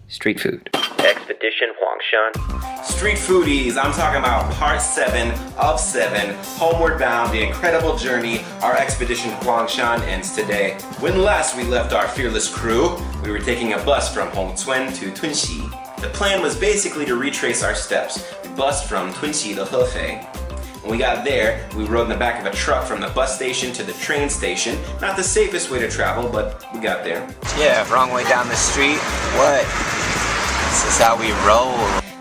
Street food. Expedition Huangshan. Street foodies, I'm talking about part 7 of 7, Homeward Bound, the incredible journey. Our expedition Huangshan ends today. When last we left our fearless crew, we were taking a bus from Hongcun to Tunxi. The plan was basically to retrace our steps. We bussed from Tunxi to Hefei. When we got there, we rode in the back of a truck from the bus station to the train station. Not the safest way to travel, but we got there. Yeah, wrong way down the street. What? This is how we roll.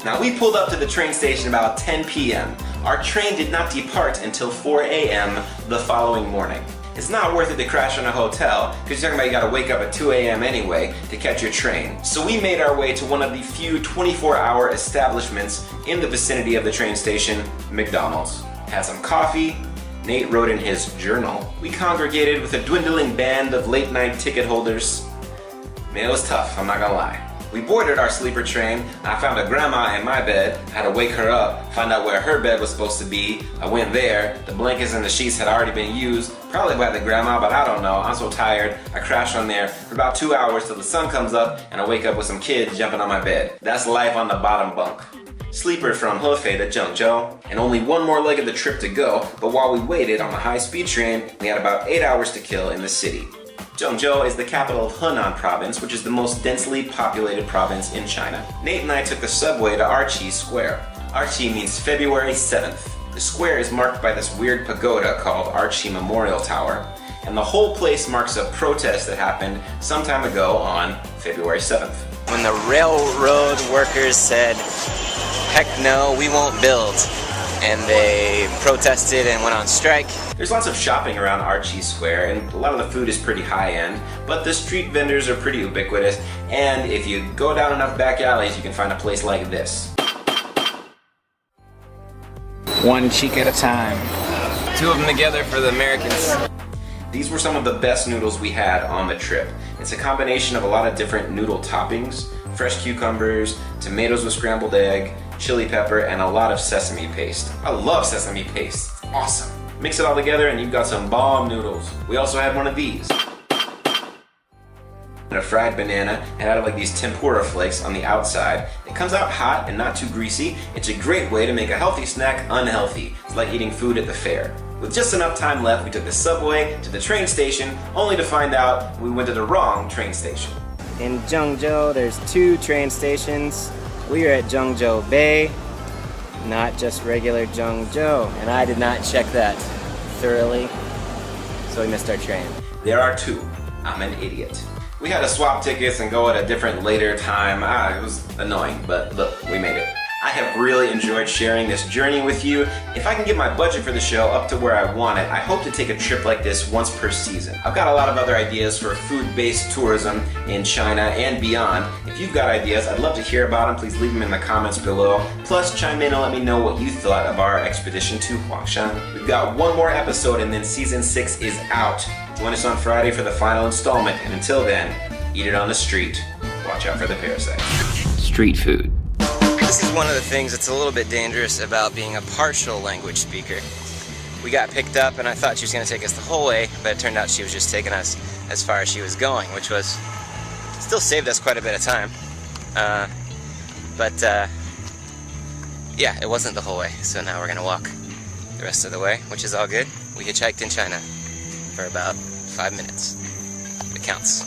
Now we pulled up to the train station about 10 p.m. Our train did not depart until 4 a.m. the following morning. It's not worth it to crash in a hotel, because you're talking about you gotta wake up at 2 a.m. anyway to catch your train. So we made our way to one of the few 24-hour establishments in the vicinity of the train station, McDonald's. Had some coffee. Nate wrote in his journal. We congregated with a dwindling band of late-night ticket holders. Man, it was tough, I'm not gonna lie. We boarded our sleeper train. I found a grandma in my bed. I had to wake her up, find out where her bed was supposed to be. I went there. The blankets and the sheets had already been used, probably by the grandma, but I don't know. I'm so tired. I crashed on there for about 2 hours till the sun comes up and I wake up with some kids jumping on my bed. That's life on the bottom bunk. Sleeper from Hefei to Zhengzhou, and only one more leg of the trip to go, but while we waited on the high-speed train, we had about 8 hours to kill in the city. Zhengzhou is the capital of Henan province, which is the most densely populated province in China. Nate and I took the subway to Arqi Square. Arqi means February 7th. The square is marked by this weird pagoda called Arqi Memorial Tower, and the whole place marks a protest that happened some time ago on February 7th. When the railroad workers said, heck no, we won't build, and they protested and went on strike. There's lots of shopping around Arqi Square, and a lot of the food is pretty high-end, but the street vendors are pretty ubiquitous, and if you go down enough back alleys, you can find a place like this. One cheek at a time. 2 of them together for the Americans. These were some of the best noodles we had on the trip. It's a combination of a lot of different noodle toppings, fresh cucumbers, tomatoes with scrambled egg, chili pepper, and a lot of sesame paste. I love sesame paste, it's awesome. Mix it all together and you've got some bomb noodles. We also had one of these. And a fried banana, and out of like these tempura flakes on the outside. It comes out hot and not too greasy. It's a great way to make a healthy snack unhealthy. It's like eating food at the fair. With just enough time left, we took the subway to the train station, only to find out we went to the wrong train station. In Zhengzhou, there's 2 train stations. We are at Zhengzhou Bay, not just regular Zhengzhou, and I did not check that thoroughly, so we missed our train. There are 2. I'm an idiot. We had to swap tickets and go at a different later time. It was annoying, but look, we made it. I have really enjoyed sharing this journey with you. If I can get my budget for the show up to where I want it, I hope to take a trip like this once per season. I've got a lot of other ideas for food-based tourism in China and beyond. If you've got ideas, I'd love to hear about them. Please leave them in the comments below. Plus, chime in and let me know what you thought of our expedition to Huangshan. We've got one more episode and then season 6 is out. Join us on Friday for the final installment, and until then, eat it on the street. Watch out for the parasites. Street food. This is one of the things that's a little bit dangerous about being a partial language speaker. We got picked up and I thought she was going to take us the whole way, but it turned out she was just taking us as far as she was going, which was still saved us quite a bit of time. Yeah, it wasn't the whole way, so now we're going to walk the rest of the way, which is all good. We hitchhiked in China for about 5 minutes. It counts.